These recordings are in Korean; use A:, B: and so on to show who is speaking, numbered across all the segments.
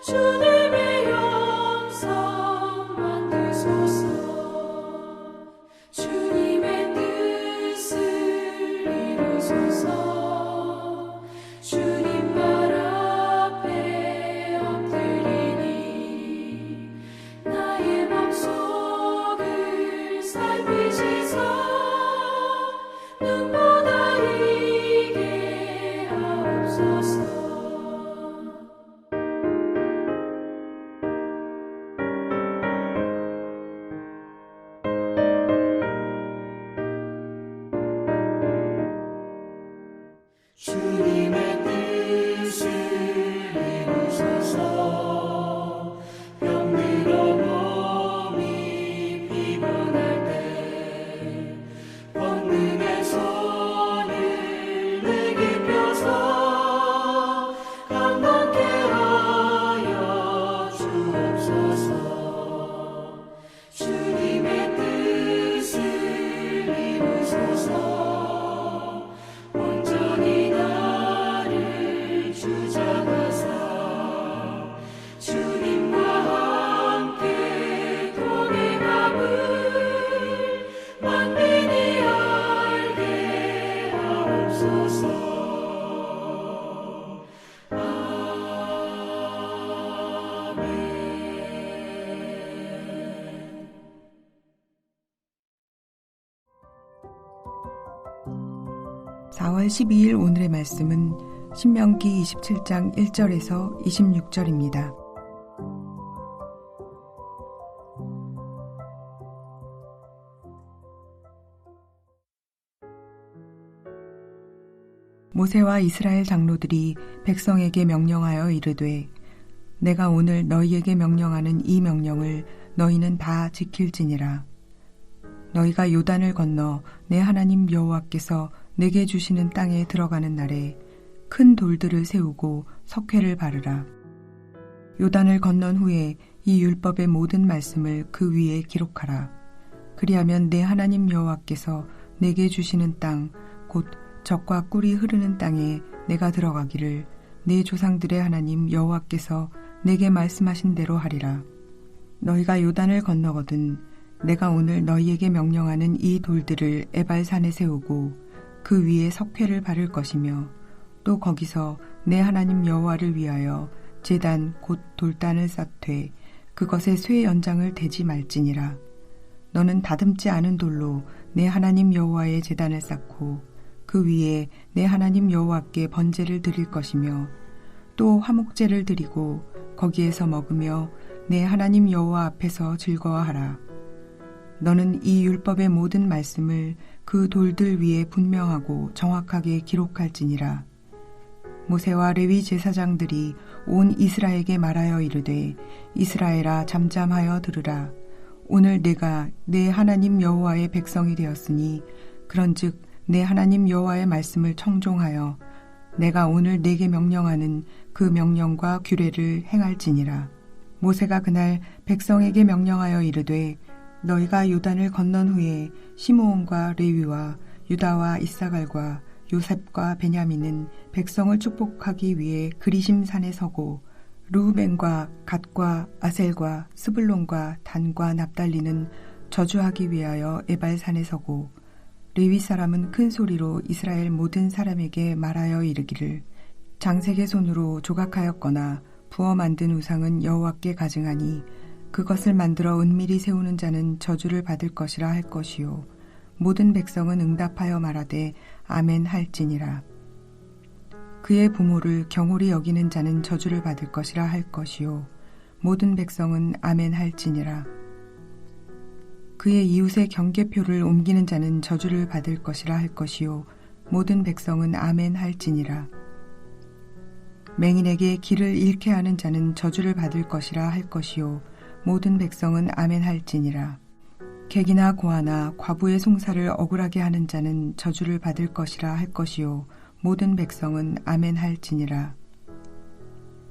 A: 주님의 영성 만드소서. 주님의 뜻을 이루소서. 주님 발 앞에 엎드리니 나의 맘속을 살피시사 눈보다 이게 하옵소서. 주님의 뜻을 이루소서. 병들어 몸이 피곤할 때 권능의 손을 내게 펴서 강건케 하여 주옵소서. 주님의 뜻을 이루소서. 온전히 나를 주장하사 주님과 함께 동행함을 만민이 알게 하옵소서. 아멘.
B: 4월 12일 오늘의 말씀은 신명기 27장 1절에서 26절입니다. 모세와 이스라엘 장로들이 백성에게 명령하여 이르되 내가 오늘 너희에게 명령하는 이 명령을 너희는 다 지킬지니라. 너희가 요단을 건너 내 하나님 여호와께서 내게 주시는 땅에 들어가는 날에 큰 돌들을 세우고 석회를 바르라. 요단을 건넌 후에 이 율법의 모든 말씀을 그 위에 기록하라. 그리하면 내 하나님 여호와께서 내게 주시는 땅 곧 젖과 꿀이 흐르는 땅에 내가 들어가기를 내 조상들의 하나님 여호와께서 내게 말씀하신 대로 하리라. 너희가 요단을 건너거든 내가 오늘 너희에게 명령하는 이 돌들을 에발산에 세우고 그 위에 석회를 바를 것이며 또 거기서 내 하나님 여호와를 위하여 제단 곧 돌단을 쌓되 그것에 쇠 연장을 대지 말지니라. 너는 다듬지 않은 돌로 내 하나님 여호와의 제단을 쌓고 그 위에 내 하나님 여호와께 번제를 드릴 것이며 또 화목제를 드리고 거기에서 먹으며 내 하나님 여호와 앞에서 즐거워하라. 너는 이 율법의 모든 말씀을 그 돌들 위에 분명하고 정확하게 기록할지니라. 모세와 레위 제사장들이 온 이스라엘에게 말하여 이르되 이스라엘아 잠잠하여 들으라. 오늘 내가 내 하나님 여호와의 백성이 되었으니 그런즉 내 하나님 여호와의 말씀을 청종하여 내가 오늘 내게 명령하는 그 명령과 규례를 행할지니라. 모세가 그날 백성에게 명령하여 이르되 너희가 요단을 건넌 후에 시므온과 레위와 유다와 이사갈과 요셉과 베냐민은 백성을 축복하기 위해 그리심 산에 서고 르우벤과 갓과 아셀과 스불론과 단과 납달리는 저주하기 위하여 에발산에 서고 레위 사람은 큰 소리로 이스라엘 모든 사람에게 말하여 이르기를 장색의 손으로 조각하였거나 부어 만든 우상은 여호와께 가증하니 그것을 만들어 은밀히 세우는 자는 저주를 받을 것이라 할 것이요 모든 백성은 응답하여 말하되 아멘 할지니라. 그의 부모를 경홀히 여기는 자는 저주를 받을 것이라 할 것이요 모든 백성은 아멘 할지니라. 그의 이웃의 경계표를 옮기는 자는 저주를 받을 것이라 할 것이요 모든 백성은 아멘 할지니라. 맹인에게 길을 잃게 하는 자는 저주를 받을 것이라 할 것이요 모든 백성은 아멘 할지니라. 객이나 고아나 과부의 송사를 억울하게 하는 자는 저주를 받을 것이라 할 것이요 모든 백성은 아멘 할지니라.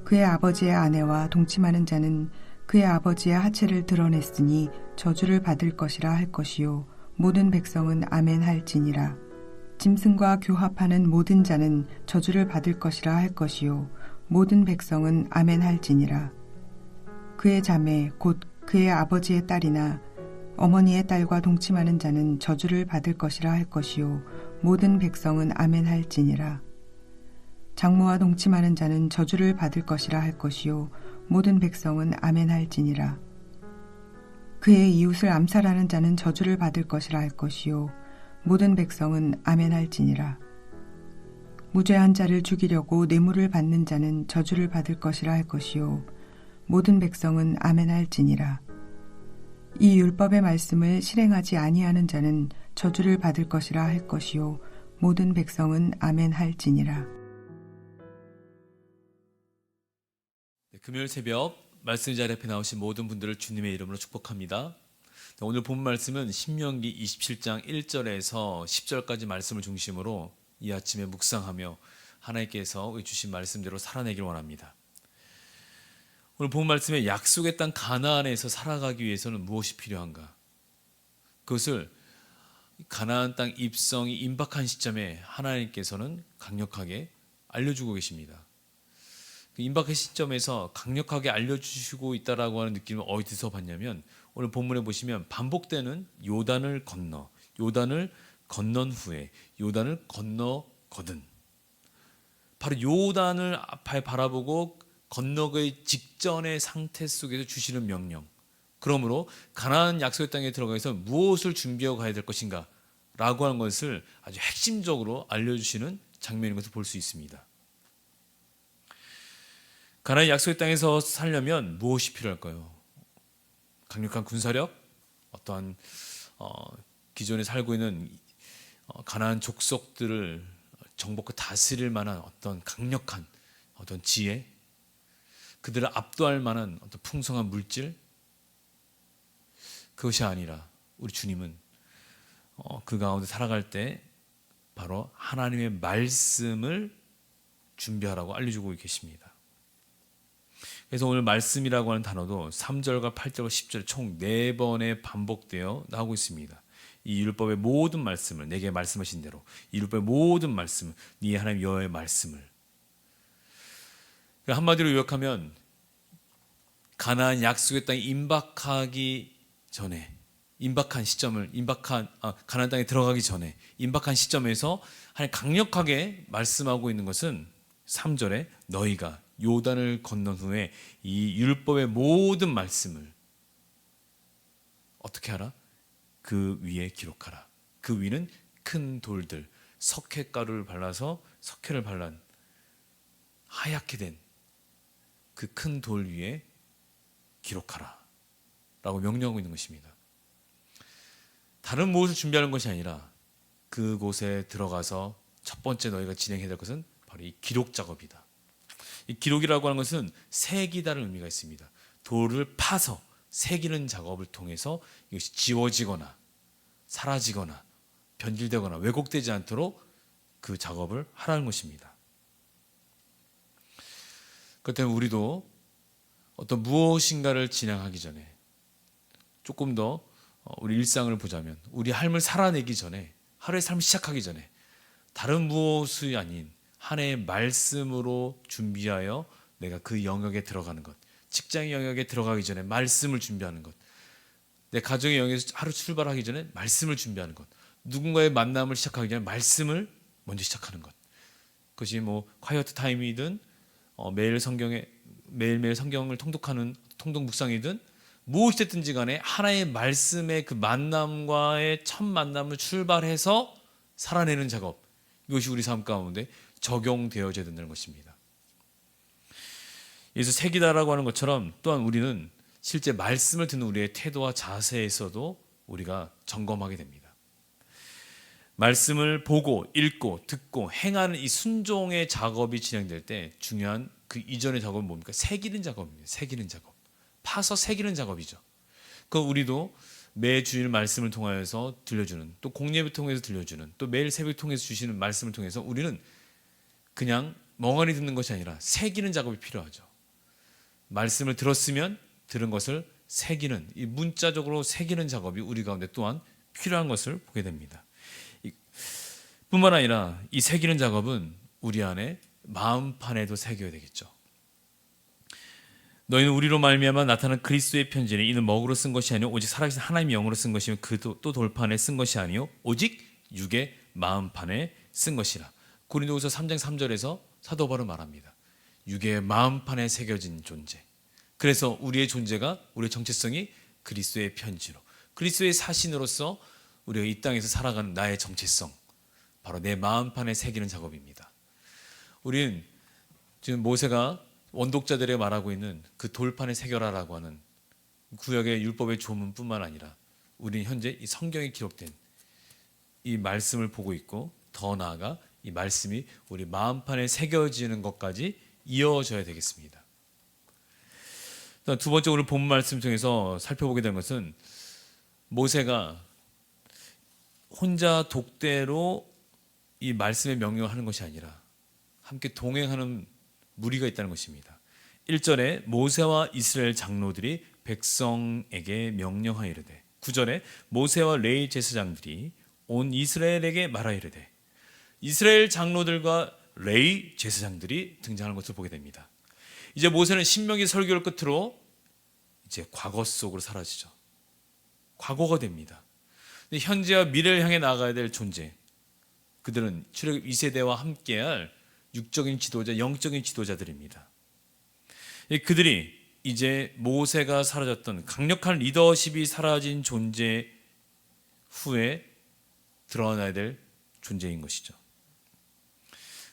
B: 그의 아버지의 아내와 동침하는 자는 그의 아버지의 하체를 드러냈으니 저주를 받을 것이라 할 것이요 모든 백성은 아멘 할지니라. 짐승과 교합하는 모든 자는 저주를 받을 것이라 할 것이요 모든 백성은 아멘 할지니라. 그의 자매 곧 그의 아버지의 딸이나 어머니의 딸과 동침하는 자는 저주를 받을 것이라 할 것이요 모든 백성은 아멘 할지니라. 장모와 동침하는 자는 저주를 받을 것이라 할 것이요 모든 백성은 아멘 할지니라. 그의 이웃을 암살하는 자는 저주를 받을 것이라 할 것이요 모든 백성은 아멘 할지니라. 무죄한 자를 죽이려고 뇌물을 받는 자는 저주를 받을 것이라 할 것이요 모든 백성은 아멘 할지니라. 이 율법의 말씀을 실행하지 아니하는 자는 저주를 받을 것이라 할 것이요 모든 백성은 아멘 할지니라.
C: 금요일 새벽 말씀 자리 앞에 나오신 모든 분들을 주님의 이름으로 축복합니다. 오늘 본 말씀은 신명기 27장 1절에서 10절까지 말씀을 중심으로 이 아침에 묵상하며 하나님께서 주신 말씀대로 살아내길 원합니다. 오늘 본 말씀에 약속의 땅 가나안에서 살아가기 위해서는 무엇이 필요한가? 그것을 가나안 땅 입성이 임박한 시점에 하나님께서는 강력하게 알려주고 계십니다. 그 임박의 시점에서 강력하게 알려주시고 있다라고 하는 느낌을 어디서 봤냐면 오늘 본문에 보시면 반복되는 요단을 건넌 후에 요단을 건너거든. 바로 요단을 앞에 바라보고 건너기 직전의 상태 속에서 주시는 명령. 그러므로 가나안 약속의 땅에 들어가서 무엇을 준비하고 가야 될 것인가 라고 하는 것을 아주 핵심적으로 알려주시는 장면인 것을 볼 수 있습니다. 가나안 약속의 땅에서 살려면 무엇이 필요할까요? 강력한 군사력, 어떠한 기존에 살고 있는 가나안 족속들을 정복하고 다스릴 만한 어떤 강력한 어떤 지혜, 그들을 압도할 만한 어떤 풍성한 물질, 그것이 아니라 우리 주님은 그 가운데 살아갈 때 바로 하나님의 말씀을 준비하라고 알려주고 계십니다. 그래서 오늘 말씀이라고 하는 단어도 3절과 8절과 10절 총 4번에 반복되어 나오고 있습니다. 이 율법의 모든 말씀을 내게 말씀하신 대로 이 율법의 모든 말씀을 네 하나님 여호와의 말씀을 한마디로 요약하면 가나안 약속의 땅에 임박하기 전에 가나안 땅에 들어가기 전에 임박한 시점에서 하나님 강력하게 말씀하고 있는 것은 3절에 너희가 요단을 건넌 후에 이 율법의 모든 말씀을 어떻게 하라? 그 위에 기록하라. 그 위는 큰 돌들, 석회가루를 발라서 석회를 발란 하얗게 된 그 큰 돌 위에 기록하라 라고 명령하고 있는 것입니다. 다른 무엇을 준비하는 것이 아니라 그곳에 들어가서 첫 번째 너희가 진행해야 될 것은 바로 이 기록 작업이다. 이 기록이라고 하는 것은 새기다는 의미가 있습니다. 돌을 파서 새기는 작업을 통해서 이것이 지워지거나 사라지거나 변질되거나 왜곡되지 않도록 그 작업을 하라는 것입니다. 그렇기 때문에 우리도 어떤 무엇인가를 진행하기 전에 조금 더 우리 일상을 보자면 우리 삶을 살아내기 전에 하루의 삶을 시작하기 전에 다른 무엇이 아닌 하나님의 말씀으로 준비하여 내가 그 영역에 들어가는 것, 직장의 영역에 들어가기 전에 말씀을 준비하는 것, 내 가정의 영역에서 하루 출발하기 전에 말씀을 준비하는 것, 누군가의 만남을 시작하기 전에 말씀을 먼저 시작하는 것. 그것이 뭐 콰이어트 타임이든 매일매일 성경을 통독하는 통독 묵상이든 무엇이 됐든지 간에 하나의 말씀의 그 만남과의 첫 만남을 출발해서 살아내는 작업, 이것이 우리 삶 가운데 적용되어져야 된다는 것입니다. 그래서 새기다라고 하는 것처럼 또한 우리는 실제 말씀을 듣는 우리의 태도와 자세에서도 우리가 점검하게 됩니다. 말씀을 보고 읽고 듣고 행하는 이 순종의 작업이 진행될 때 중요한 그 이전의 작업은 뭡니까? 새기는 작업입니다. 새기는 작업. 파서 새기는 작업이죠. 그 우리도 매주일 말씀을 통하여서 들려주는, 또 공예를 통해서 들려주는, 또 매일 새벽 통해서 주시는 말씀을 통해서 우리는 그냥 멍하니 듣는 것이 아니라 새기는 작업이 필요하죠. 말씀을 들었으면 들은 것을 새기는, 이 문자적으로 새기는 작업이 우리 가운데 또한 필요한 것을 보게 됩니다. 뿐만 아니라 이 새기는 작업은 우리 안에 마음판에도 새겨야 되겠죠. 너희는 우리로 말미암아 나타난 그리스도의 편지는 이는 먹으로 쓴 것이 아니요 오직 살아계신 하나님의 영으로 쓴 것이며 그 또 돌판에 쓴 것이 아니요 오직 육의 마음판에 쓴 것이라. 고린도후서 3장 3절에서 사도 바울은 말합니다. 육의 마음판에 새겨진 존재. 그래서 우리의 존재가, 우리의 정체성이 그리스도의 편지로, 그리스도의 사신으로서 우리가 이 땅에서 살아가는 나의 정체성, 바로 내 마음판에 새기는 작업입니다. 우리는 지금 모세가 원독자들에게 말하고 있는 그 돌판에 새겨라라고 하는 구약의 율법의 조문뿐만 아니라 우리는 현재 이 성경에 기록된 이 말씀을 보고 있고, 더 나아가 이 말씀이 우리 마음판에 새겨지는 것까지 이어져야 되겠습니다. 두 번째, 오늘 본 말씀 중에서 살펴보게 된 것은 모세가 혼자 독대로 이 말씀의 명령을 하는 것이 아니라 함께 동행하는 무리가 있다는 것입니다. 1절에 모세와 이스라엘 장로들이 백성에게 명령하여 이르되, 9절에 모세와 레위 제사장들이 온 이스라엘에게 말하여 이르되, 이스라엘 장로들과 레위 제사장들이 등장하는 것을 보게 됩니다. 이제 모세는 신명기 설교를 끝으로 이제 과거 속으로 사라지죠. 과거가 됩니다. 근데 현재와 미래를 향해 나아가야 될 존재, 그들은 출애굽 2세대와 함께할 육적인 지도자, 영적인 지도자들입니다. 그들이 이제 모세가 사라졌던 강력한 리더십이 사라진 존재 후에 드러나야 될 존재인 것이죠.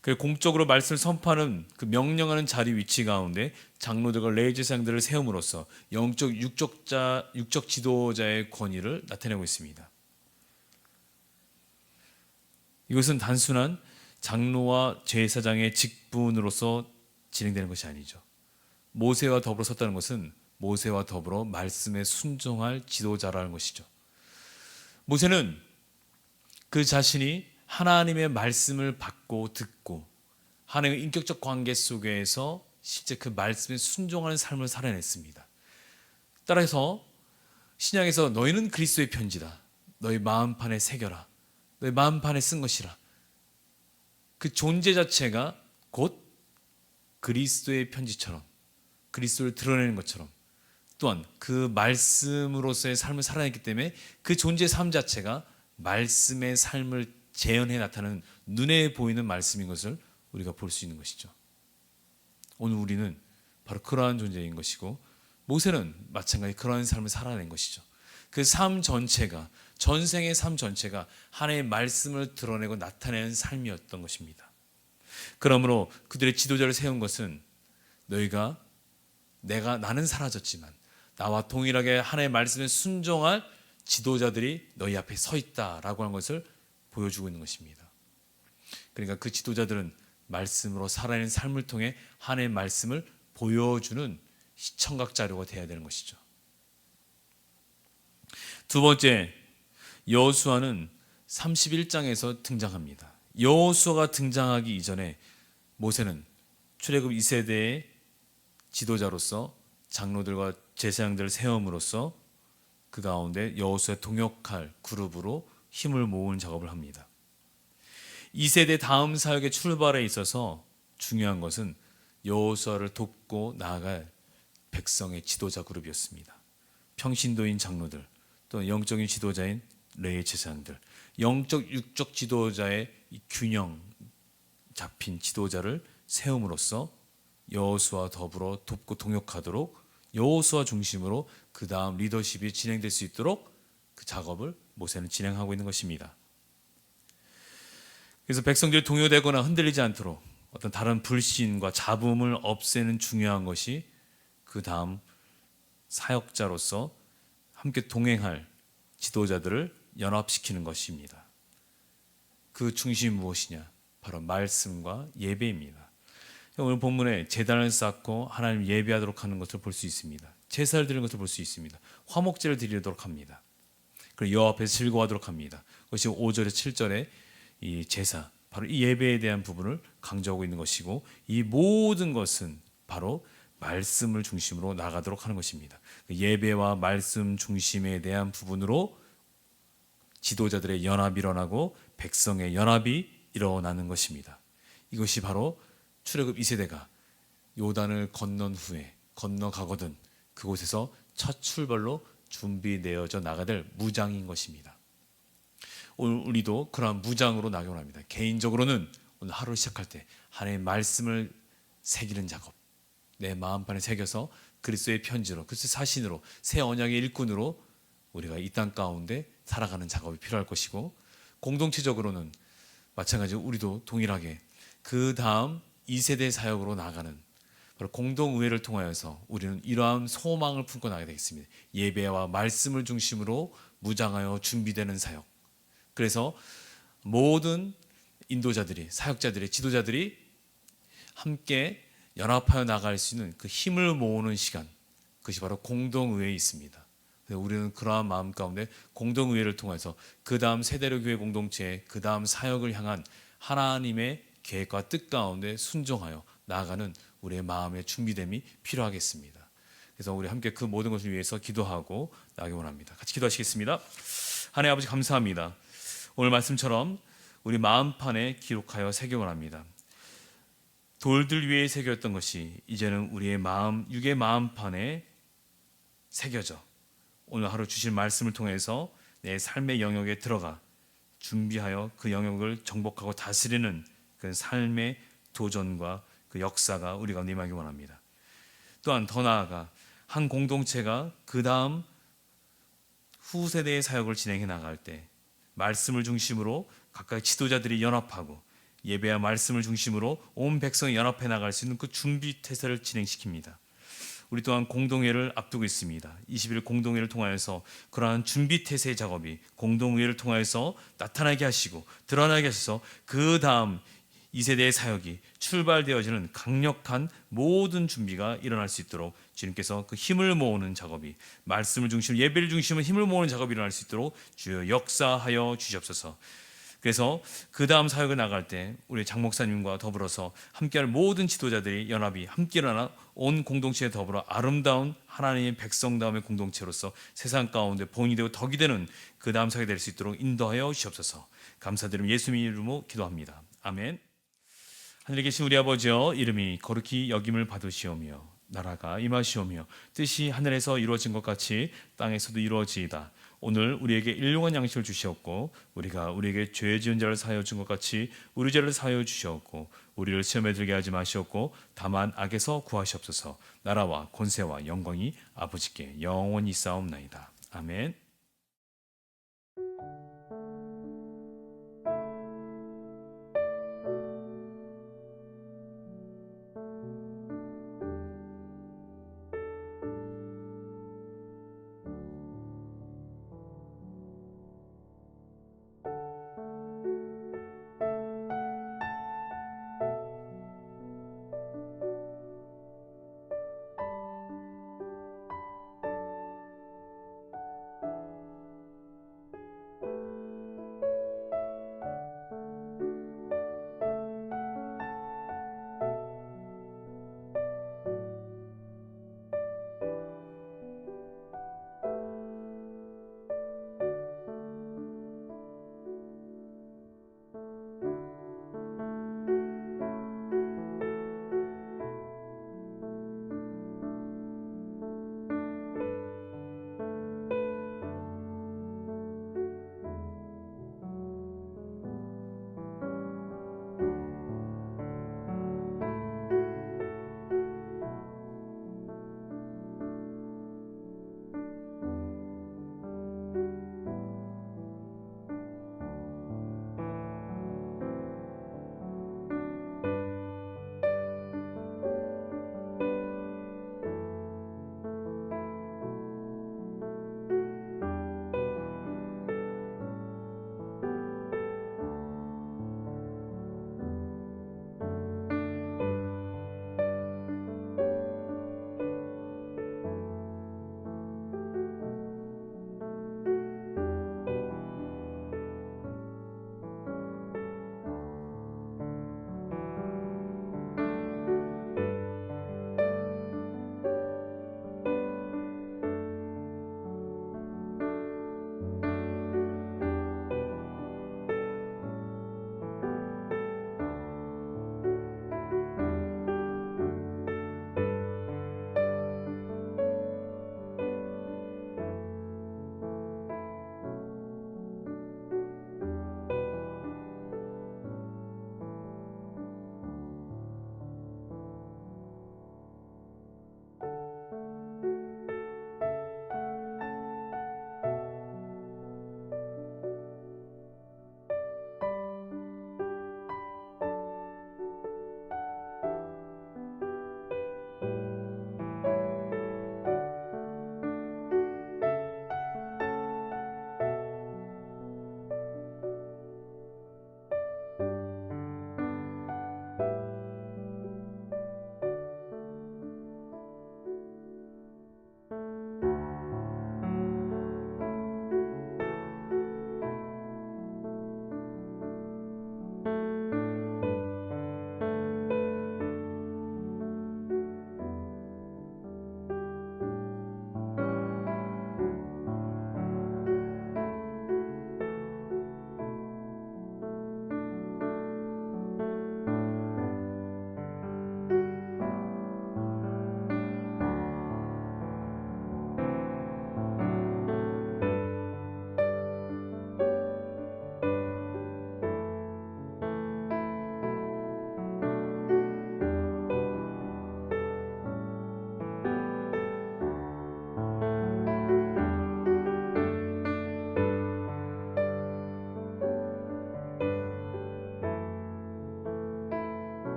C: 그리고 공적으로 말씀을 선포하는 그 명령하는 자리 위치 가운데 장로들과 레위 제사장들을 세움으로써 영적 육적 지도자의 권위를 나타내고 있습니다. 이것은 단순한 장로와 제사장의 직분으로서 진행되는 것이 아니죠. 모세와 더불어 섰다는 것은 모세와 더불어 말씀에 순종할 지도자라는 것이죠. 모세는 그 자신이 하나님의 말씀을 받고 듣고 하나님의 인격적 관계 속에서 실제 그 말씀에 순종하는 삶을 살아냈습니다. 따라서 신약에서 너희는 그리스도의 편지다, 너희 마음판에 새겨라, 너희 마음판에 쓴 것이라, 그 존재 자체가 곧 그리스도의 편지처럼 그리스도를 드러내는 것처럼, 또한 그 말씀으로서의 삶을 살아냈기 때문에 그 존재의 삶 자체가 말씀의 삶을 재현해 나타나는 눈에 보이는 말씀인 것을 우리가 볼 수 있는 것이죠. 오늘 우리는 바로 그러한 존재인 것이고, 모세는 마찬가지 그러한 삶을 살아낸 것이죠. 그 삶 전체가, 전생의 삶 전체가 하나님의 말씀을 드러내고 나타내는 삶이었던 것입니다. 그러므로 그들의 지도자를 세운 것은 나는 사라졌지만 나와 동일하게 하나님의 말씀에 순종할 지도자들이 너희 앞에 서 있다라고 하는 것을 보여주고 있는 것입니다. 그러니까 그 지도자들은 말씀으로 살아내는 삶을 통해 하나님의 말씀을 보여주는 시청각 자료가 되어야 되는 것이죠. 두 번째, 여호수아는 31장에서 등장합니다. 여호수아가 등장하기 이전에 모세는 출애굽 2세대의 지도자로서 장로들과 제사장들을 세움으로써 그 가운데 여호수아에 동역할 그룹으로 힘을 모으는 작업을 합니다. 2세대 다음 사역의 출발에 있어서 중요한 것은 여호수아를 돕고 나아갈 백성의 지도자 그룹이었습니다. 평신도인 장로들, 또 영적인 지도자인 레위 제사장들, 영적 육적 지도자의 균형 잡힌 지도자를 세움으로써 여호수아와 더불어 돕고 동역하도록 여호수아 중심으로 그 다음 리더십이 진행될 수 있도록 그 작업을 모세는 진행하고 있는 것입니다. 그래서 백성들이 동요되거나 흔들리지 않도록 어떤 다른 불신과 잡음을 없애는 중요한 것이 그 다음 사역자로서 함께 동행할 지도자들을 연합시키는 것입니다. 그 중심이 무엇이냐? 바로 말씀과 예배입니다. 오늘 본문에 제단을 쌓고 하나님 예배하도록 하는 것을 볼 수 있습니다. 제사를 드리는 것을 볼 수 있습니다. 화목제를 드리도록 합니다. 그리고 여호와 앞에서 즐거워하도록 합니다. 그것이 5절에 7절에 이 제사, 바로 이 예배에 대한 부분을 강조하고 있는 것이고, 이 모든 것은 바로 말씀을 중심으로 나가도록 하는 것입니다. 예배와 말씀 중심에 대한 부분으로 지도자들의 연합이 일어나고 백성의 연합이 일어나는 것입니다. 이것이 바로 출애굽 2세대가 요단을 건넌 후에 건너가거든 그곳에서 첫 출발로 준비되어져 나가야 될 무장인 것입니다. 오늘 우리도 그러한 무장으로 나가기 원합니다. 개인적으로는 오늘 하루 시작할 때 하나님의 말씀을 새기는 작업, 내 마음판에 새겨서 그리스도의 편지로, 그리스도의 사신으로, 새 언약의 일꾼으로 우리가 이 땅 가운데 살아가는 작업이 필요할 것이고, 공동체적으로는 마찬가지로 우리도 동일하게 그 다음 2세대 사역으로 나가는 바로 공동의회를 통하여서 우리는 이러한 소망을 품고 나가게 되겠습니다. 예배와 말씀을 중심으로 무장하여 준비되는 사역. 그래서 모든 인도자들이, 사역자들이, 지도자들이 함께 연합하여 나갈 수 있는 그 힘을 모으는 시간, 그것이 바로 공동의회에 있습니다. 그래서 우리는 그러한 마음 가운데 공동의회를 통해서 그 다음 세대로 교회 공동체의 그 다음 사역을 향한 하나님의 계획과 뜻 가운데 순종하여 나아가는 우리의 마음의 준비됨이 필요하겠습니다. 그래서 우리 함께 그 모든 것을 위해서 기도하고 나가기 원합니다. 같이 기도하시겠습니다. 하나님 아버지 감사합니다. 오늘 말씀처럼 우리 마음판에 기록하여 새기기 원합니다. 돌들 위에 새겼던 것이 이제는 우리의 마음, 육의 마음판에 새겨져 오늘 하루 주실 말씀을 통해서 내 삶의 영역에 들어가 준비하여 그 영역을 정복하고 다스리는 그 삶의 도전과 그 역사가 우리가 임하기 원합니다. 또한 더 나아가 한 공동체가 그 다음 후세대의 사역을 진행해 나갈 때 말씀을 중심으로 각각 지도자들이 연합하고 예배와 말씀을 중심으로 온 백성이 연합해 나갈 수 있는 그 준비 태세를 진행시킵니다. 우리 또한 공동회를 앞두고 있습니다. 20일 공동회를 통하여서 그러한 준비 태세의 작업이 공동회를 통하여서 나타나게 하시고 드러나게 하셔서 그 다음 2세대의 사역이 출발되어지는 강력한 모든 준비가 일어날 수 있도록 주님께서 그 힘을 모으는 작업이 말씀을 중심으로 예배를 중심으로 힘을 모으는 작업이 일어날 수 있도록 주여 역사하여 주시옵소서. 그래서 그 다음 사역을 나갈 때 우리 장 목사님과 더불어서 함께할 모든 지도자들이 연합이 함께 일어나 온 공동체에 더불어 아름다운 하나님의 백성다움의 공동체로서 세상 가운데 본이 되고 덕이 되는 그 다음 사역이 될 수 있도록 인도하여 주시옵소서. 감사드리며 예수님 이름으로 기도합니다. 아멘. 하늘에 계신 우리 아버지여, 이름이 거룩히 여김을 받으시오며 나라가 임하시오며 뜻이 하늘에서 이루어진 것 같이 땅에서도 이루어지이다. 오늘 우리에게 일용한 양식을 주시었고 우리가 우리에게 죄 지은 자를 사하여 준 것 같이 우리 죄를 사하여 주시었고 우리를 시험에 들게 하지 마시었고 다만 악에서 구하시옵소서. 나라와 권세와 영광이 아버지께 영원히 있사옵나이다. 아멘.